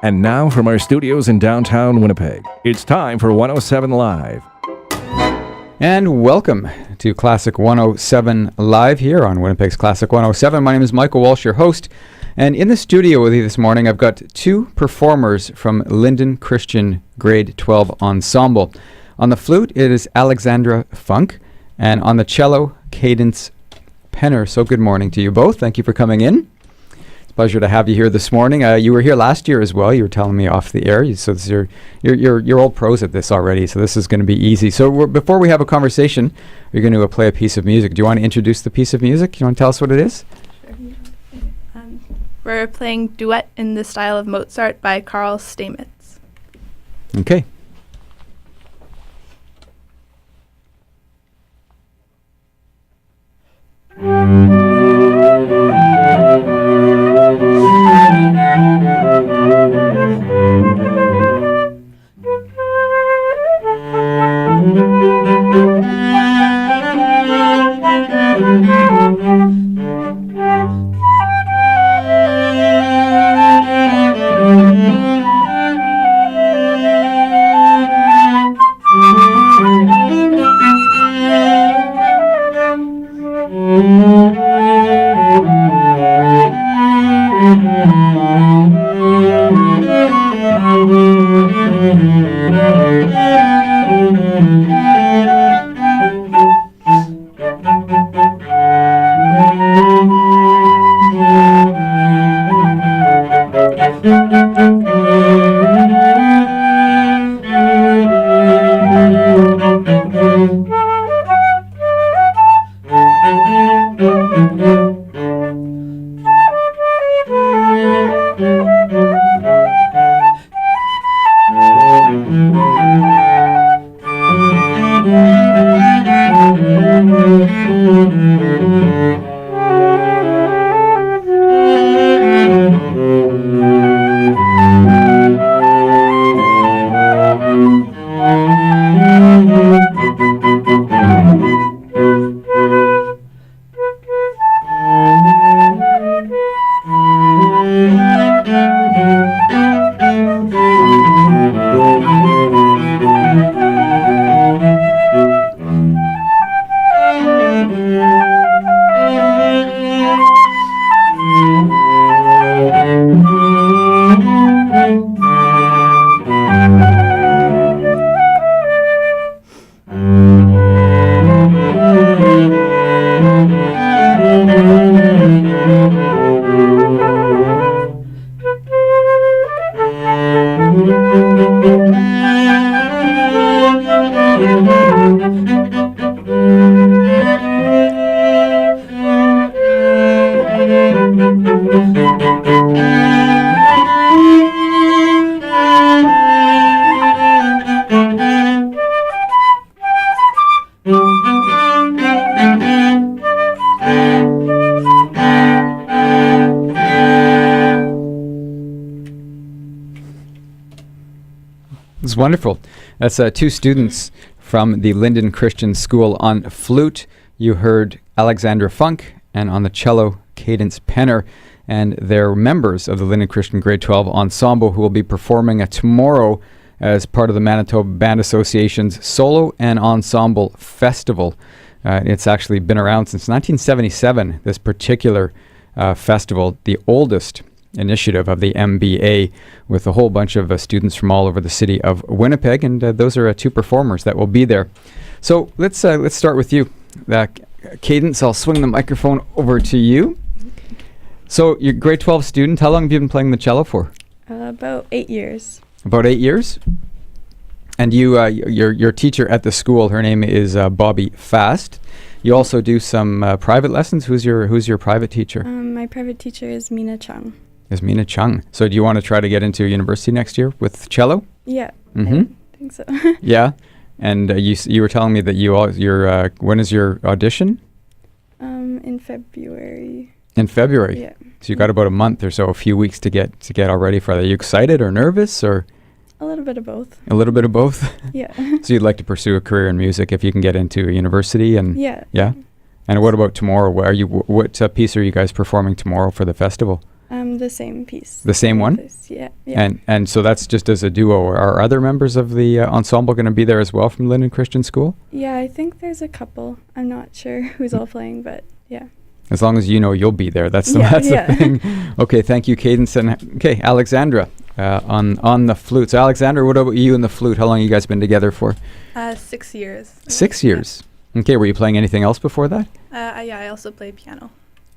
And now from our studios in downtown Winnipeg, it's time for 107 Live. And welcome to Classic 107 Live here on Winnipeg's Classic 107. My name is Michael Walsh, your host. And in the studio with you this morning, I've got two performers from Linden Christian Grade 12 Ensemble. On the flute, it is Alexandra Funk, and on the cello, Cadence Penner. So good morning to you both. Thank you for coming in. It's a pleasure to have you here this morning. You were here last year as well. You were telling me off the air. So this is you're old pros at this already, so this is going to be easy. So before we have a conversation, we're going to play a piece of music. Do you want to introduce the piece of music? You want to tell us what it is? Sure. We're playing Duet in the Style of Mozart by Carl Stamitz. Okay. It's wonderful. That's two students from the Linden Christian School. On flute, you heard Alexandra Funk, and on the cello, Cadence Penner. And they're members of the Linden Christian Grade 12 Ensemble who will be performing tomorrow as part of the Manitoba Band Association's Solo and Ensemble Festival. It's actually been around since 1977, this particular festival, the oldest initiative of the MBA, with a whole bunch of students from all over the city of Winnipeg, and those are two performers that will be there. So let's start with you, Cadence. I'll swing the microphone over to you. So you're a grade 12 student. How long have you been playing the cello for? About 8 years. About 8 years? And your teacher at the school, her name is Bobby Fast. You also do some private lessons. Who's your private teacher? My private teacher is Mina Chung. Is Mina Chung. So do you want to try to get into university next year with cello? Yeah, I think so. Yeah, and you were telling me that when is your audition? In February. In February. Yeah. So you got about a month or so, a few weeks to get all ready for that. Are you excited or nervous or? A little bit of both. A little bit of both? Yeah. So you'd like to pursue a career in music if you can get into a university and? Yeah. Yeah. And what about tomorrow? What piece are you guys performing tomorrow for the festival? The same piece. The same one? Yeah. Yeah. And so that's just as a duo. Are other members of the ensemble going to be there as well from Linden Christian School? Yeah, I think there's a couple. I'm not sure who's all playing, but yeah. As long as you know you'll be there. That's the, the thing. Okay, thank you, Cadence. And okay, Alexandra on the flute. So Alexandra, what about you and the flute? How long have you guys been together for? 6 years. 6 years. Yeah. Okay, were you playing anything else before that? Yeah, I also play piano.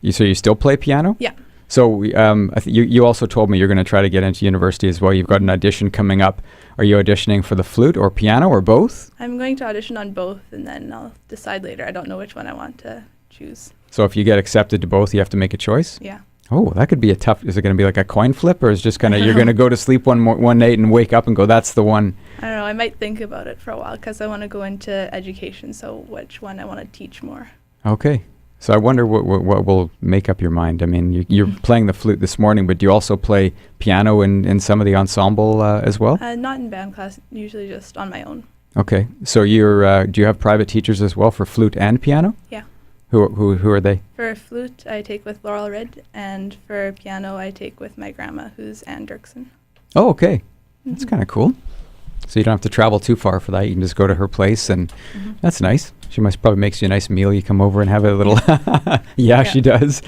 So you still play piano? Yeah. So you also told me you're going to try to get into university as well. You've got an audition coming up. Are you auditioning for the flute or piano or both? I'm going to audition on both, and then I'll decide later. I don't know which one I want to choose. So if you get accepted to both, you have to make a choice? Yeah. Oh, that could be a tough... Is it going to be like a coin flip, or is just kind of you're going to go to sleep one night and wake up and go, that's the one? I don't know. I might think about it for a while because I want to go into education, so which one I want to teach more. Okay. So I wonder what will make up your mind. I mean, you're playing the flute this morning, but do you also play piano in some of the ensemble as well? Not in band class, usually just on my own. Okay. So do you have private teachers as well for flute and piano? Yeah. Who are they? For flute, I take with Laurel Red, and for piano, I take with my grandma, who's Ann Dirksen. Oh, okay. That's kind of cool. So you don't have to travel too far for that. You can just go to her place, and that's nice. She probably makes you a nice meal. You come over and have a little... yeah, she does.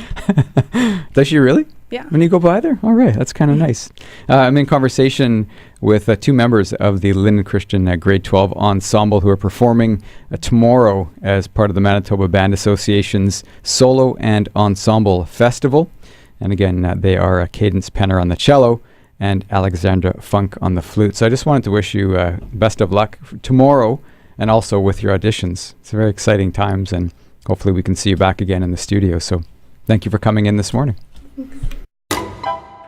Does she really? Yeah. When you go by there? All right, that's kind of nice. I'm in conversation with two members of the Linden Christian Grade 12 Ensemble who are performing tomorrow as part of the Manitoba Band Association's Solo and Ensemble Festival. And again, they are Cadence Penner on the cello and Alexandra Funk on the flute. So I just wanted to wish you best of luck tomorrow and also with your auditions. It's very exciting times, and hopefully we can see you back again in the studio. So thank you for coming in this morning.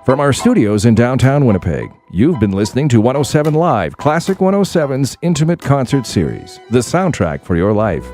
From our studios in downtown Winnipeg, you've been listening to 107 Live, Classic 107's Intimate Concert Series, the soundtrack for your life.